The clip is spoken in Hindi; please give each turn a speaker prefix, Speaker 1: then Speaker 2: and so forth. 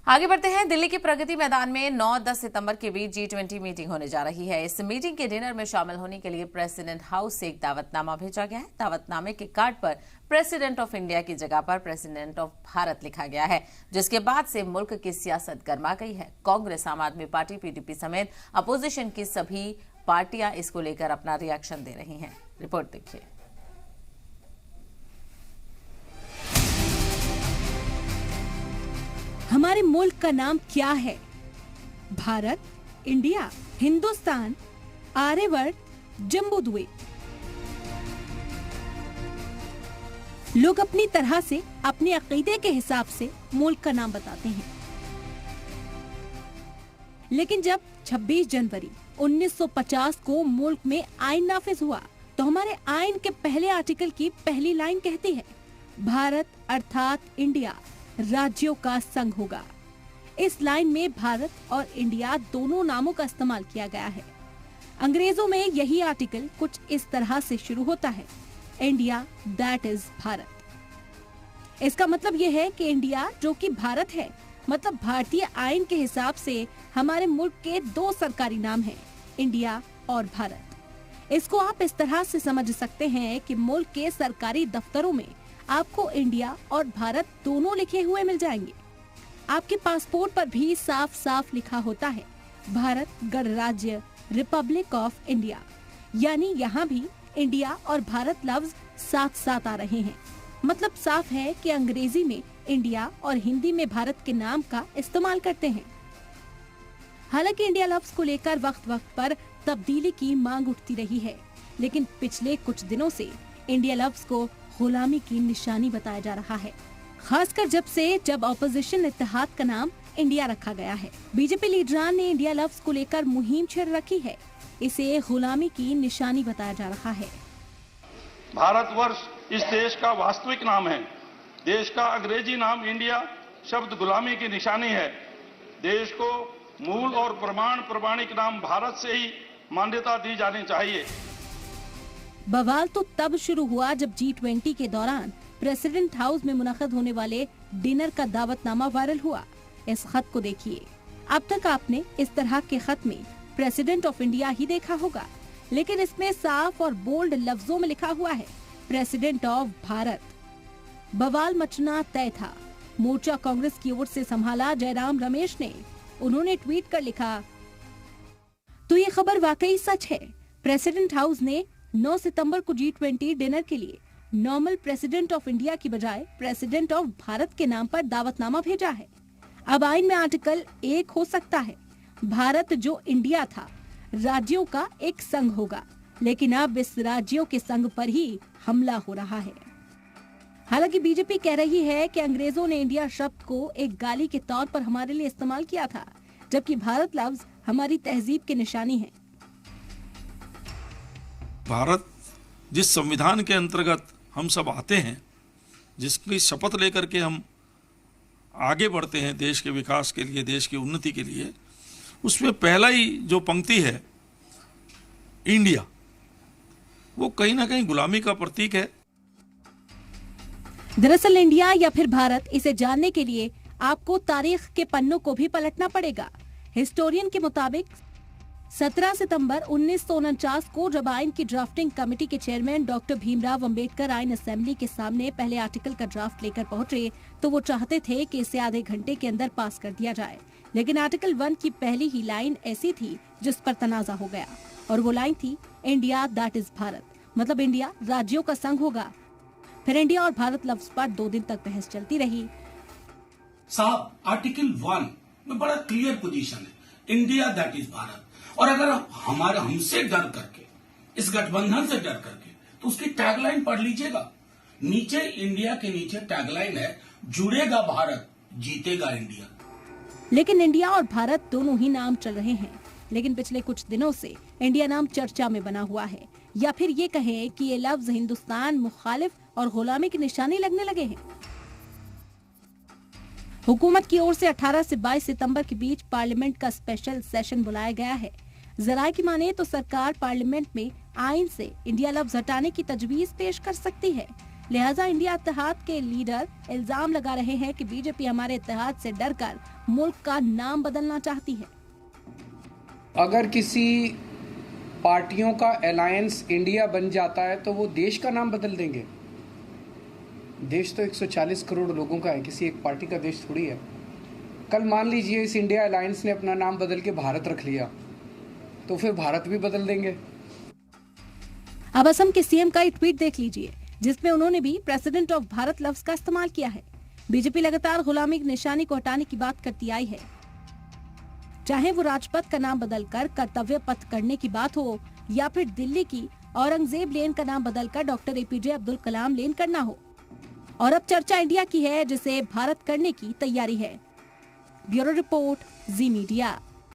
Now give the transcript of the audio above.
Speaker 1: आगे बढ़ते हैं। दिल्ली के प्रगति मैदान में 9-10 सितंबर के बीच G20 मीटिंग होने जा रही है। इस मीटिंग के डिनर में शामिल होने के लिए प्रेसिडेंट हाउस से एक दावतनामा भेजा गया है। दावतनामे के कार्ड पर प्रेसिडेंट ऑफ इंडिया की जगह पर प्रेसिडेंट ऑफ भारत लिखा गया है, जिसके बाद से मुल्क की सियासत गर्मा गई है। कांग्रेस, आम आदमी पार्टी, PDP समेत अपोजिशन की सभी पार्टियां इसको लेकर अपना रिएक्शन दे रही हैं। रिपोर्ट देखिए।
Speaker 2: हमारे मुल्क का नाम क्या है? भारत, इंडिया, हिंदुस्तान, आर्यवर्त, जम्बूद्वीप। लोग अपनी तरह से अपने अकीदे के हिसाब से मुल्क का नाम बताते हैं। लेकिन जब 26 जनवरी 1950 को मुल्क में आईन नाफिज हुआ, तो हमारे आईन के पहले आर्टिकल की पहली लाइन कहती है, भारत अर्थात इंडिया राज्यों का संघ होगा। इस लाइन में भारत और इंडिया दोनों नामों का इस्तेमाल किया गया है। अंग्रेजों में यही आर्टिकल कुछ इस तरह से शुरू होता है, इंडिया दैट इज भारत। इसका मतलब यह है कि इंडिया जो कि भारत है, मतलब भारतीय आईन के हिसाब से हमारे मुल्क के दो सरकारी नाम हैं, इंडिया और भारत। इसको आप इस तरह से समझ सकते हैं कि मुल्क के सरकारी दफ्तरों में आपको इंडिया और भारत दोनों लिखे हुए मिल जाएंगे। आपके पासपोर्ट पर भी साफ साफ लिखा होता है, भारत गणराज्य रिपब्लिक ऑफ इंडिया। यानी यहाँ भी इंडिया और भारत लफ्ज साथ साथ आ रहे हैं। मतलब साफ है कि अंग्रेजी में इंडिया और हिंदी में भारत के नाम का इस्तेमाल करते हैं। हालांकि इंडिया लफ्ज को लेकर वक्त वक्त पर तब्दीली की मांग उठती रही है, लेकिन पिछले कुछ दिनों से इंडिया लफ्ज को गुलामी की निशानी बताया जा रहा है, खासकर जब ऑपोजिशन इत्तेहाद का नाम इंडिया रखा गया है। बीजेपी लीडरान ने इंडिया लफ्ज को लेकर मुहिम छेड़ रखी है। इसे गुलामी की निशानी बताया जा रहा है।
Speaker 3: भारतवर्ष इस देश का वास्तविक नाम है। देश का अंग्रेजी नाम इंडिया शब्द गुलामी की निशानी है। देश को मूल और प्रमाणिक नाम भारत से ही मान्यता दी जानी चाहिए।
Speaker 2: बवाल तो तब शुरू हुआ जब G20 के दौरान प्रेसिडेंट हाउस में मुनक़द होने वाले डिनर का दावतनामा वायरल हुआ। इस खत को देखिए। अब तक आपने इस तरह के खत में प्रेसिडेंट ऑफ इंडिया ही देखा होगा, लेकिन इसमें साफ और बोल्ड लफ्जों में लिखा हुआ है, प्रेसिडेंट ऑफ भारत। बवाल मचना तय था। मोर्चा कांग्रेस की ओर से संभाला जयराम रमेश ने। उन्होंने ट्वीट कर लिखा, तो ये खबर वाकई सच है। प्रेसिडेंट हाउस ने 9 सितंबर को G20 डिनर के लिए नॉर्मल प्रेसिडेंट ऑफ इंडिया की बजाय प्रेसिडेंट ऑफ भारत के नाम पर दावतनामा भेजा है। अब आइन में आर्टिकल 1 हो सकता है, भारत जो इंडिया था राज्यों का एक संघ होगा, लेकिन अब इस राज्यों के संघ पर ही हमला हो रहा है। हालांकि बीजेपी कह रही है कि अंग्रेजों ने इंडिया शब्द को एक गाली के तौर पर हमारे लिए इस्तेमाल किया था, जबकि भारत लफ्ज हमारी तहजीब की निशानी है।
Speaker 4: भारत जिस संविधान के अंतर्गत हम सब आते हैं, जिसकी शपथ लेकर के हम आगे बढ़ते हैं देश के विकास के लिए, देश की उन्नति के लिए, उसमें पहला ही जो पंक्ति है इंडिया, वो कहीं ना कहीं गुलामी का प्रतीक है।
Speaker 2: दरअसल इंडिया या फिर भारत, इसे जानने के लिए आपको तारीख के पन्नों को भी पलटना पड़ेगा। हिस्टोरियन के मुताबिक 17 सितंबर 1949 को जब आइन की ड्राफ्टिंग कमेटी के चेयरमैन डॉक्टर भीमराव अंबेडकर आइन असेंबली के सामने पहले आर्टिकल का ड्राफ्ट लेकर पहुंचे, तो वो चाहते थे कि इसे आधे घंटे के अंदर पास कर दिया जाए। लेकिन आर्टिकल 1 की पहली ही लाइन ऐसी थी जिस पर तनाजा हो गया, और वो लाइन थी, इंडिया दैट इज भारत, मतलब इंडिया राज्यों का संघ होगा। फिर इंडिया और भारत लफ्ज पर 2 दिन तक बहस चलती रही।
Speaker 5: साहब, आर्टिकल 1 में बड़ा क्लियर पोजीशन है, इंडिया दैट इज भारत। और अगर हमसे डर करके, इस गठबंधन से डर करके, तो उसकी टैगलाइन पढ़ लीजिएगा। नीचे इंडिया के नीचे टैगलाइन है, जुड़ेगा भारत, जीतेगा इंडिया।
Speaker 2: लेकिन इंडिया और भारत दोनों ही नाम चल रहे हैं। लेकिन पिछले कुछ दिनों से इंडिया नाम चर्चा में बना हुआ है, या फिर ये कहें कि ये लफ्ज हिंदुस्तान मुखालिफ और गुलामी की निशानी लगने लगे हैं। हुकूमत की ओर से 18 से 22 सितंबर के बीच पार्लियामेंट का स्पेशल सेशन बुलाया गया है। जराये की माने तो सरकार पार्लियामेंट में आइन से इंडिया लफ्ज हटाने की तजवीज पेश कर सकती है, लिहाजा इंडिया इत्तेहाद के लीडर इल्जाम लगा रहे हैं कि बीजेपी हमारे इत्तेहाद से डरकर मुल्क का नाम बदलना चाहती है।
Speaker 6: अगर किसी पार्टियों का अलायंस इंडिया बन जाता है तो वो देश का नाम बदल देंगे। देश तो 140 करोड़ लोगों का है, किसी एक पार्टी का देश थोड़ी है। कल मान लीजिए इस इंडिया अलायंस ने अपना नाम बदल के भारत रख लिया, तो फिर भारत भी बदल देंगे।
Speaker 2: अब असम के सीएम का एक ट्वीट देख लीजिए, जिसमें उन्होंने भी प्रेसिडेंट ऑफ भारत लफ्ज का इस्तेमाल किया है। बीजेपी लगातार गुलामी की निशानी को हटाने की बात करती आई है, चाहे वो राजपथ का नाम बदलकर कर्तव्य पथ करने की बात हो या फिर दिल्ली की औरंगजेब लेन का नाम बदलकर डॉक्टर एपीजे अब्दुल कलाम लेन करना हो। और अब चर्चा इंडिया की है, जिसे भारत करने की तैयारी है। ब्यूरो रिपोर्ट, जी मीडिया।